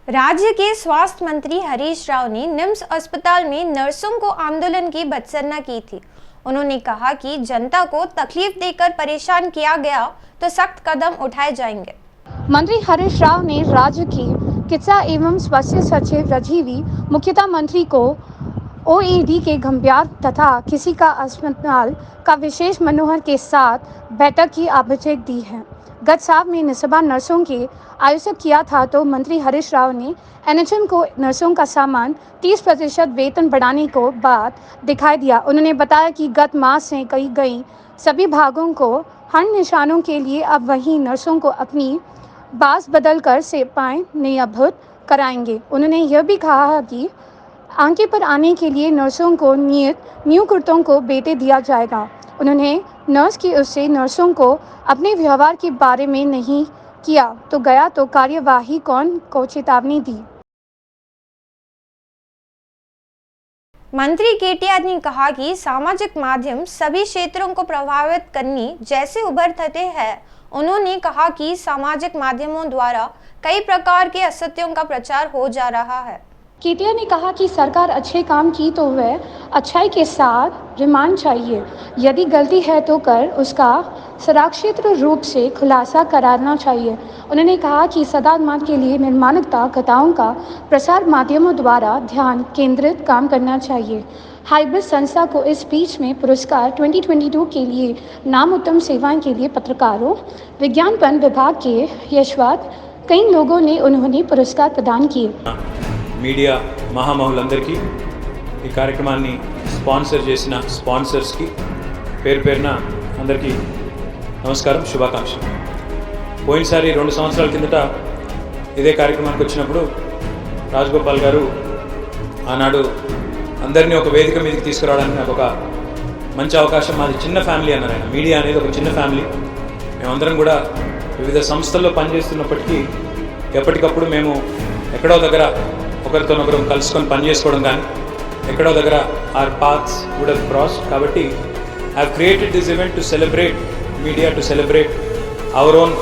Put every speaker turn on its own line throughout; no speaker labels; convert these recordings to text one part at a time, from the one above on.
राज्य के स्वास्थ्य मंत्री हरीश राव ने निम्स अस्पताल में नर्सों को आंदोलन की भर्त्सना की थी। उन्होंने कहा कि जनता को तकलीफ देकर परेशान किया गया तो सख्त कदम उठाए जाएंगे।
मंत्री हरीश राव ने राज्य की चिकित्सा एवं स्वास्थ्य सचिव रजीवी मुख्यता मंत्री को ओएडी के गंभीर तथा किसी का अस्पताल का विशेष मनोहर के साथ बैठक की आवश्यक दी है। गत साल में निस्बा नर्सों के आयोजित किया था तो मंत्री हरीश राव ने एनएचएम को नर्सों का सामान 30% वेतन बढ़ाने को बात दिखाई दिया। उन्होंने बताया कि गत मास से कही गई सभी भागों को हर निशानों के लिए अब वही नर्सों को अपनी बास बदल कर सेवाएं नियमित कराएंगे। उन्होंने यह भी कहा कि आगे पर आने के लिए नर्सों को नियुक्तों को वेतन दिया जाएगा। उन्होंने नर्स की ओर से नर्सों को अपने व्यवहार के बारे में नहीं किया तो गया तो कार्यवाही को चेतावनी दी।
मंत्री केटीआर ने कहा कि सामाजिक माध्यम सभी क्षेत्रों को प्रभावित करने जैसे उभरते हैं। उन्होंने कहा कि सामाजिक माध्यमों द्वारा कई प्रकार के असत्यों का प्रचार हो जा रहा है।
केटीआर ने कहा कि सरकार अच्छे काम की तो वह अच्छाई के साथ रिमांड चाहिए। यदि गलती है तो कर उसका सुरक्षित रूप से खुलासा कराना चाहिए। उन्होंने कहा कि सदाचार के लिए निर्माणकता कथाओं का प्रसार माध्यमों द्वारा ध्यान केंद्रित काम करना चाहिए। हाइब्रिड संस्था को इस बीच में पुरस्कार 2022 के लिए नाम उत्तम सेवाएं के लिए पत्रकारों विज्ञापन विभाग के यशवंत कई लोगों ने उन्होंने पुरस्कार प्रदान किए।
మీడియా మహామహులందరికీ ఈ కార్యక్రమాన్ని స్పాన్సర్ చేసిన స్పాన్సర్స్కి పేరు పేరున అందరికీ నమస్కారం, శుభాకాంక్షలు. పోయినసారి 2 సంవత్సరాల కిందట ఇదే కార్యక్రమానికి వచ్చినప్పుడు రాజగోపాల్ గారు ఆనాడు అందరినీ ఒక వేదిక మీదకి తీసుకురావడానికి నాకు ఒక మంచి అవకాశం, మాది చిన్న ఫ్యామిలీ అన్నారు ఆయన. మీడియా అనేది ఒక చిన్న ఫ్యామిలీ. మేమందరం కూడా వివిధ సంస్థల్లో పనిచేస్తున్నప్పటికీ ఎప్పటికప్పుడు మేము ఎక్కడో దగ్గర ఒకరితోనొకరు కలుసుకొని పనిచేసుకోవడం కానీ ఎక్కడో దగ్గర our paths would have cross. కాబట్టి I have created this event to celebrate media, to celebrate our own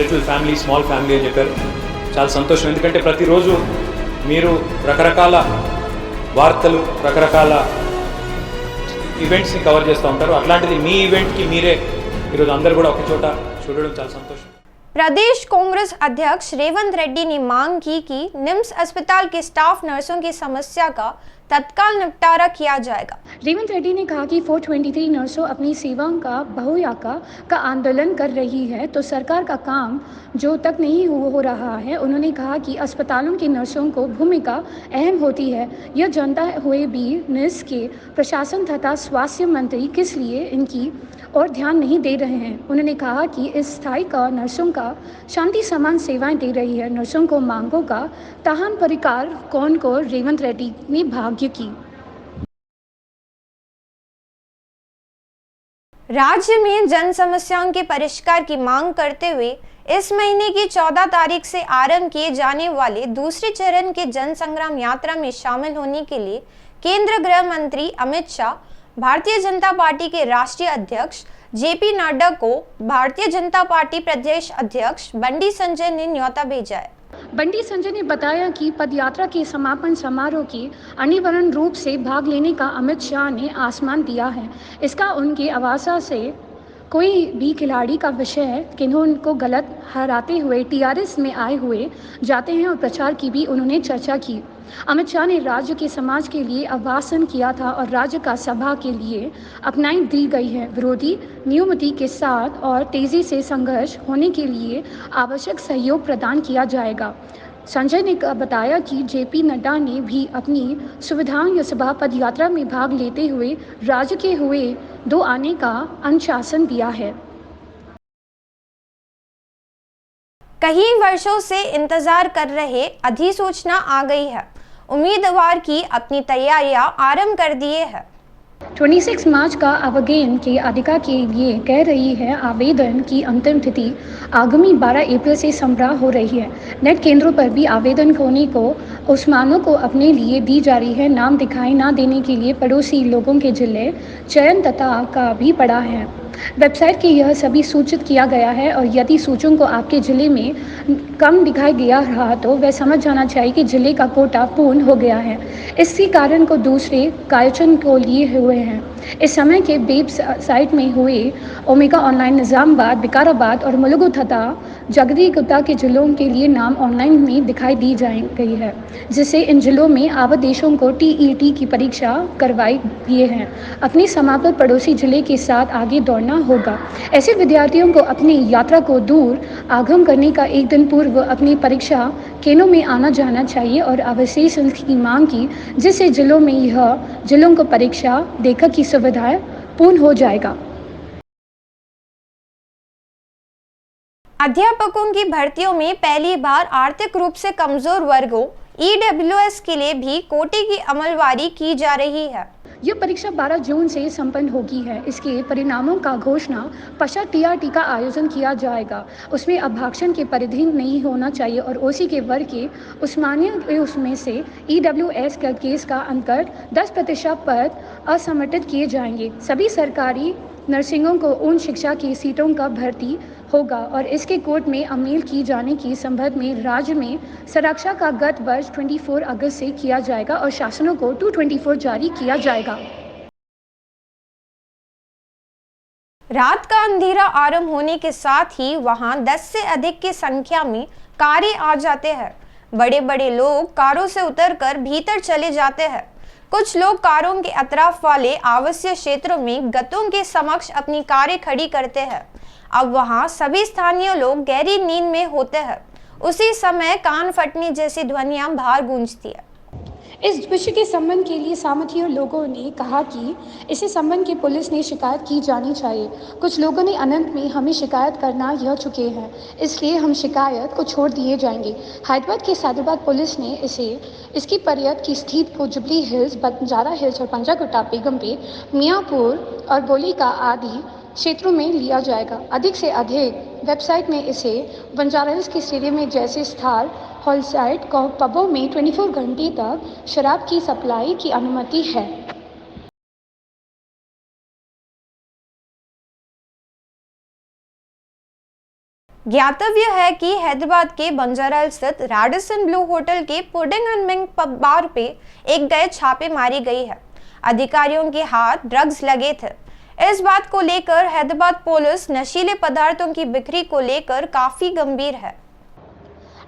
little family, small family అని చెప్పారు. చాలా సంతోషం. ఎందుకంటే ప్రతిరోజు మీరు రకరకాల వార్తలు, రకరకాల ఈవెంట్స్ని కవర్ చేస్తూ ఉంటారు. అట్లాంటిది మీ ఈవెంట్కి మీరే ఈరోజు అందరూ కూడా ఒక చోట చూడడం చాలా సంతోషం.
प्रदेश कांग्रेस अध्यक्ष रेवंत रेड्डी ने मांग की कि निम्स अस्पताल के स्टाफ नर्सों की समस्या का तत्काल निपटारा किया जाएगा।
रेवंत रेड्डी ने कहा कि 423 नर्सों अपनी सेवाओं का बहुयाका का आंदोलन कर रही है तो सरकार का काम जो तक नहीं हो रहा है। उन्होंने कहा कि अस्पतालों की नर्सों को भूमिका अहम होती है। यह जानता हुए भी निम्स के प्रशासन तथा स्वास्थ्य मंत्री किस लिए इनकी और ध्यान नहीं दे रहे हैं। उन्होंने कहा कि इस स्थायी का नर्सों का शांति समान सेवाएं दे रही है। नर्सों को मांगों का ताहन परिकार कौन को रेवंत रेड्डी ने भाग्य की।
राज्य में जन समस्याओं के परिष्कार की मांग करते हुए इस महीने की 14 तारीख से आरंभ किए जाने वाले दूसरे चरण के जन संग्राम यात्रा में शामिल होने के लिए केंद्रीय गृह मंत्री अमित शाह, भारतीय जनता पार्टी के राष्ट्रीय अध्यक्ष जेपी नड्डा को भारतीय जनता पार्टी प्रदेश अध्यक्ष बंडी संजय ने न्योता भेजा है।
बंडी संजय ने बताया कि पदयात्रा के समापन समारोह की अनिवार्य रूप से भाग लेने का अमित शाह ने आसमान दिया है। इसका उनके आवासा से कोई भी खिलाड़ी का विषय है कि उनको गलत हराते हुए टीआरएस में आए हुए जाते हैं और प्रचार की भी उन्होंने चर्चा की। अमित शाह ने राज्य के समाज के लिए आह्वान किया था और राज्य का सभा के लिए अपनाई दी गई है। विरोधी नियमिति के साथ और तेजी से संघर्ष होने के लिए आवश्यक सहयोग प्रदान किया जाएगा। संजय ने बताया कि जेपी नड्डा ने भी अपनी सुविधाओं या सभा पदयात्रा में भाग लेते हुए राज्य के हुए 2 आने का अनुशासन दिया है।
कई वर्षों से इंतजार कर रहे अधिसूचना आ गई है। उम्मीदवार की अपनी तैयारियां आरंभ कर दिए है।
26 मार्च का आवेदन के अधिकार के लिए कह रही है। आवेदन की अंतिम तिथि आगामी 12 अप्रैल से संपन्न हो रही है। नेट केंद्रों पर भी आवेदन होने को उस्मानों को अपने लिए दी जा रही है। नाम दिखाई न देने के लिए पड़ोसी लोगों के जिले चयन तथा का भी पड़ा है। वेबसाइट के यह सभी सूचित किया गया है और यदि सूचों को आपके ज़िले में कम दिखाई दिया रहा तो वह समझ जाना चाहिए कि ज़िले का कोटा पूर्ण हो गया है। इसी कारण को दूसरे कायोचन को लिए हुए हैं। इस समय के वेब साइट में हुए ओमेगा ऑनलाइन निज़ामाबाद, विकाराबाद और मुलुगु तथा जगदीगुता के जिलों के लिए नाम ऑनलाइन में दिखाई दी गई है, जिससे इन जिलों में आवेदकों को टीईटी की परीक्षा करवाई गई है। अपनी समाप्त पड़ोसी जिले के साथ आगे दौड़ना होगा। ऐसे विद्यार्थियों को अपनी यात्रा को दूर आगमन करने का एक दिन पूर्व अपनी परीक्षा केंद्रों में आना जाना चाहिए और अवशेष शुल्क की मांग की, जिससे जिलों को परीक्षा देकर की सुविधाएं पूर्ण हो जाएगा।
अध्यापकों की भर्तियों में पहली बार आर्थिक रूप से कमजोर वर्गों ईडब्ल्यूएस के लिए भी कोटे की अमलवारी की जा रही है।
यह परीक्षा 12 जून से संपन्न होगी है। इसके परिणामों का घोषणा पश्चात टीआरटी का आयोजन किया जाएगा। उसमें अभाक्षण के परिधि नहीं होना चाहिए और ओसी के वर्ग के उस्मानिया उसमें से ईडब्ल्यूएस का केस का अंतर 10% पद असमर्थित किए जाएंगे। सभी सरकारी नर्सिंगों को उन शिक्षा की सीटों का भर्ती होगा और इसके कोर्ट में अमील की जाने की संबंध में राज्य में सुरक्षा का गत वर्ष 24 अगस्त से किया जाएगा और शासनों को 224 जारी किया जाएगा।
रात का अंधेरा आरंभ होने के साथ ही वहां 10 से अधिक की संख्या में कारें आ जाते हैं। बड़े बड़े लोग कारों से उतरकर भीतर चले जाते हैं। कुछ लोग कारों के अतराफ वाले आवासीय क्षेत्रों में गतों के समक्ष अपनी कारें खड़ी करते हैं। अब वहां सभी स्थानीय लोग गहरी नींद में होते हैं। उसी समय कान फटने जैसी ध्वनियां बाहर गूंजती है।
इस विषय के संबंध के लिए सहमतियों लोगों ने कहा कि इसी संबंध की पुलिस ने शिकायत की जानी चाहिए। कुछ लोगों ने अनंत में हमें शिकायत करना यह चुके हैं, इसलिए हम शिकायत को छोड़ दिए जाएंगे। हैदराबाद के सैदराबाद पुलिस ने इसकी परियत की स्थिति को जुबली हिल्स, बंजारा हिल्स और पंजागुट्टा, बेगमपेट, मियाँपुर और बोलिका आदि क्षेत्रों में लिया जाएगा। अधिक से अधिक वेबसाइट में इसे बंजारा हिल्स के स्टेडियम में जैसे स्थान हॉलसाइट पबों में 24 घंटे तक शराब की सप्लाई की अनुमति है।
ज्ञातव्य है कि हैदराबाद के बंजारा स्थित रैडिसन ब्लू होटल के pudding and Ming pub bar पे एक गए छापे मारी गई है। अधिकारियों के हाथ ड्रग्स लगे थे। इस बात को लेकर हैदराबाद पुलिस नशीले पदार्थों की बिक्री को लेकर काफी गंभीर है।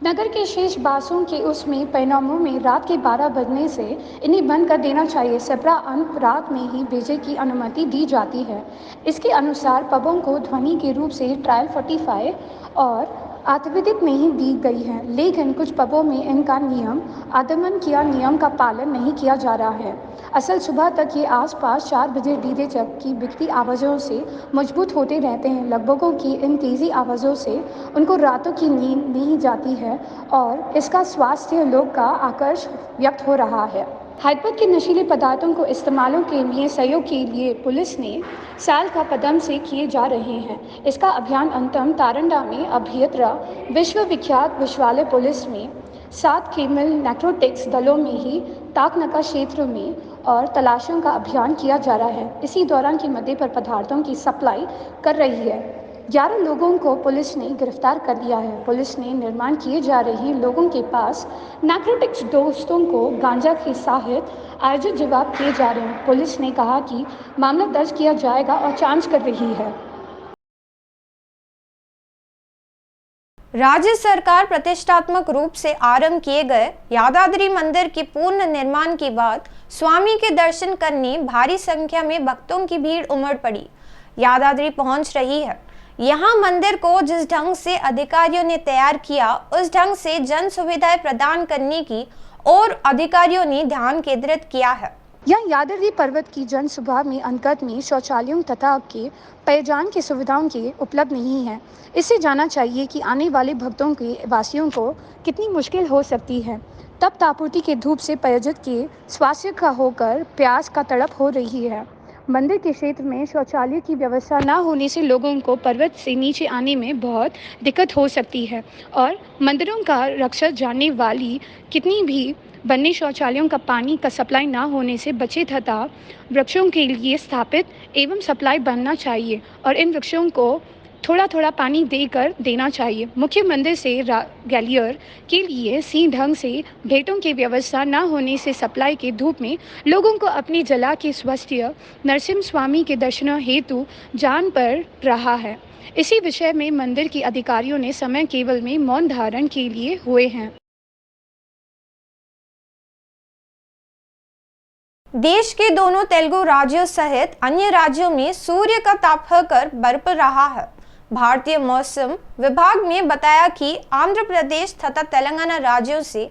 नगर के शेष बासों के उसमें परिणामों में रात के 12 बजने से इन्हें बंद कर देना चाहिए। सप्रा अंत रात में ही भेजे की अनुमति दी जाती है। इसके अनुसार पबों को ध्वनि के रूप से ट्रायल 45 और आत्मविदित नहीं दी गई है, लेकिन कुछ पबों में इनका नियम का पालन नहीं किया जा रहा है। असल सुबह तक ये आसपास 4 बजे डीजे जब की बिकती आवाज़ों से मजबूत होते रहते हैं। लगभगों की इन तेज़ी आवाज़ों से उनको रातों की नींद नहीं जाती है और इसका स्वास्थ्य लोग का आकर्ष व्यक्त हो रहा है। हैदराबाद के नशीले पदार्थों को इस्तेमालों के लिए सहयोग के लिए पुलिस ने साल का कदम से किए जा रहे हैं। इसका अभियान अंतम तारंडा में अभियंत्रा विश्वविख्यात विश्वविद्यालय पुलिस में 7 केमिकल नैर्कोटिक्स दलों में ही ताकनका क्षेत्र में और तलाशियों का अभियान किया जा रहा है। इसी दौरान की मध्य पर पदार्थों की सप्लाई कर रही है। 11 लोगों को पुलिस ने गिरफ्तार कर लिया है। पुलिस ने निर्माण किए जा रहे लोगों के पास नैर्कोटिक्स दोस्तों को गांजा के साथ आयोजित जवाब किए जा रहे हैं। पुलिस ने कहा कि मामला दर्ज किया जाएगा और जांच कर रही है।
राज्य सरकार प्रतिष्ठात्मक रूप से आरंभ किए गए यादाद्री मंदिर के पूर्ण निर्माण के बाद स्वामी के दर्शन करने भारी संख्या में भक्तों की भीड़ उमड़ पड़ी। यादाद्री पहुंच रही है। यहाँ मंदिर को जिस ढंग से अधिकारियों ने तैयार किया, उस ढंग से जन सुविधाएं प्रदान करने की और अधिकारियों ने ध्यान केंद्रित किया है।
यह यादाद्री पर्वत की जन सुविधा में अंतर्गत में शौचालयों तथा के पेयजल की सुविधाओं के उपलब्ध नहीं है। इससे जाना चाहिए कि आने वाले भक्तों के वासियों को कितनी मुश्किल हो सकती है। तप तापूर्ति के धूप से पेयजल के स्वास्थ्य का होकर प्यास का तड़प हो रही है। मंदिर के क्षेत्र में शौचालय की व्यवस्था ना होने से लोगों को पर्वत से नीचे आने में बहुत दिक्कत हो सकती है और मंदिरों का रक्षा जाने वाली कितनी भी बनने शौचालयों का पानी का सप्लाई ना होने से बचे तथा वृक्षों के लिए स्थापित एवं सप्लाई बनना चाहिए और इन वृक्षों को थोड़ा थोड़ा पानी देकर देना चाहिए। मुख्य मंदिर से ग्वालियर के लिए सी ढंग से भेंटों की व्यवस्था न होने से सप्लाई के धूप में लोगों को अपनी जला के स्वास्थ्य नरसिम्हा स्वामी के दर्शनों हेतु जान पड़ रहा है। इसी विषय में मंदिर के अधिकारियों ने समय केवल में मौन धारण के लिए हुए हैं।
देश के दोनों तेलुगु राज्यों सहित अन्य राज्यों में सूर्य का तापकर बरप रहा है। भारतीय मौसम विभाग ने बताया कि आंध्र प्रदेश तथा तेलंगाना राज्यों से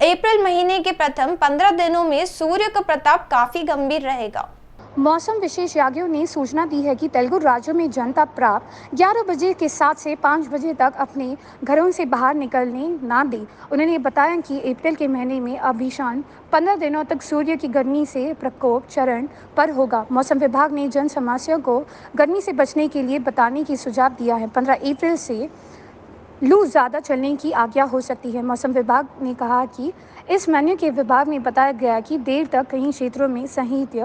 अप्रैल महीने के प्रथम 15 दिनों में सूर्य का प्रताप काफी गंभीर रहेगा।
मौसम विशेषज्ञों ने सूचना दी है कि तेलुगु राज्यों में जनता प्राप्त 11 बजे के 7 से 5 बजे तक अपने घरों से बाहर निकलने ना दें। उन्होंने बताया कि अप्रैल के महीने में अभिशान 15 दिनों तक सूर्य की गर्मी से प्रकोप चरण पर होगा। मौसम विभाग ने जन समस्या को गर्मी से बचने के लिए बताने की सुझाव दिया है। 15 अप्रैल से लू ज़्यादा चलने की आज्ञा हो सकती है। मौसम विभाग ने कहा कि इस महीने के विभाग में बताया गया कि देर तक कई क्षेत्रों में सहित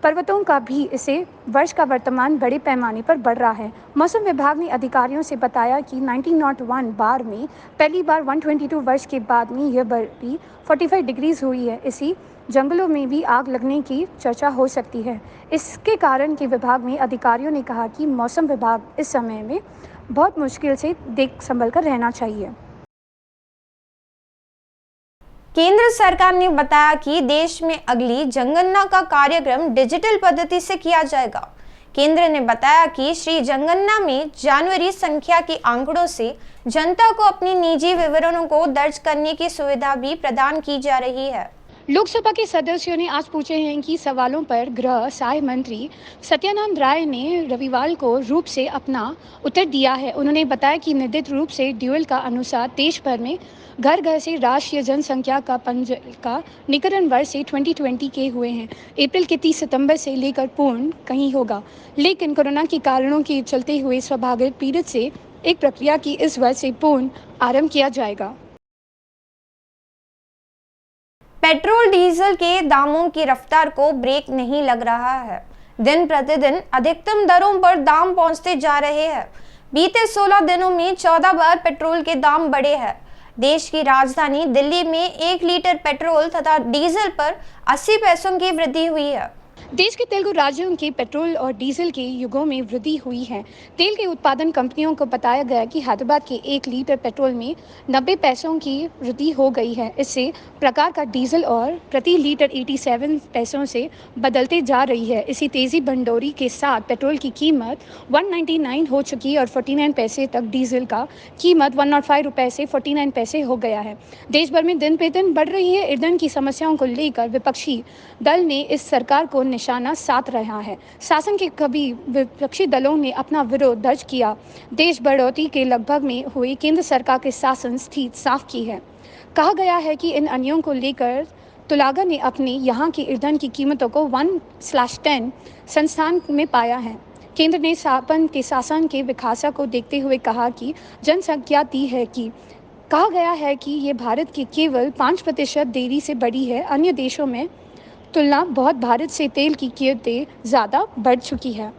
पर्वतों का भी इसे वर्ष का वर्तमान बड़े पैमाने पर बढ़ रहा है। मौसम विभाग ने अधिकारियों से बताया कि 1901 बार में पहली बार 122 वर्ष के बाद में यह बढ़ी 45 डिग्रीज हुई है। इसी जंगलों में भी आग लगने की चर्चा हो सकती है। इसके कारण के विभाग में अधिकारियों ने कहा कि मौसम विभाग इस समय में बहुत मुश्किल से देख संभल कर रहना चाहिए।
केंद्र सरकार ने बताया कि देश में अगली जनगणना का कार्यक्रम डिजिटल पद्धति से किया जाएगा। केंद्र ने बताया कि श्री जनगणना में जनवरी संख्या के आंकड़ों से जनता को अपनी निजी विवरणों को दर्ज करने की सुविधा भी प्रदान की जा रही है।
लोकसभा के सदस्यों ने आज पूछे हैं कि सवालों पर गृह सहाय मंत्री सत्यानंद राय ने रविवार को रूप से अपना उत्तर दिया है। उन्होंने बताया कि निर्धारित रूप से ड्यूल का अनुसार देश भर में घर घर से राष्ट्रीय जनसंख्या का पंजीकरण वर्ष से 2020 के हुए हैं। अप्रैल के 30 सितंबर से लेकर पूर्ण कहीं होगा, लेकिन कोरोना के कारणों के चलते हुए स्वाभाविक पीड़ित से एक प्रक्रिया की इस वर्ष से पूर्ण आरंभ किया जाएगा।
पेट्रोल डीजल के दामों की रफ्तार को ब्रेक नहीं लग रहा है। दिन प्रतिदिन अधिकतम दरों पर दाम पहुंचते जा रहे हैं। बीते 16 दिनों में 14 बार पेट्रोल के दाम बढ़े हैं। देश की राजधानी दिल्ली में 1 लीटर पेट्रोल तथा डीजल पर 80 पैसों की वृद्धि हुई है।
देश के तेलुगु राज्यों के पेट्रोल और डीजल के युगों में वृद्धि हुई है। तेल के उत्पादन कंपनियों को बताया गया कि हैदराबाद के 1 लीटर पेट्रोल में 90 पैसों की वृद्धि हो गई है। इससे प्रकार का डीजल और प्रति लीटर 87 पैसों से बदलते जा रही है। इसी तेजी भंडोरी के साथ पेट्रोल की कीमत 199 हो चुकी और 49 पैसे तक डीजल का कीमत 105 रुपये से 49 पैसे हो गया है। देश भर में दिन पे दिन बढ़ रही है ईंधन की समस्याओं को लेकर विपक्षी दल ने इस सरकार को निशाना साध रहा है। शासन के कभी विपक्षी दलों ने अपना विरोध दर्ज किया। देश बढ़ोतरी के लगभग में हुई केंद्र सरकार के शासन स्थिति साफ की है। कहा गया है कि इन अन्यों को लेकर तुलागा ने अपने यहाँ की ईंधन की कीमतों को 1/10 संस्थान में पाया है। केंद्र ने स्थापन के शासन के विकासा को देखते हुए कहा कि जनसंख्या दी है कि कहा गया है कि ये भारत की केवल 5% देरी से बढ़ी है। अन्य देशों में तुलना बहुत भारत से तेल की कीमतें ज़्यादा बढ़ चुकी है।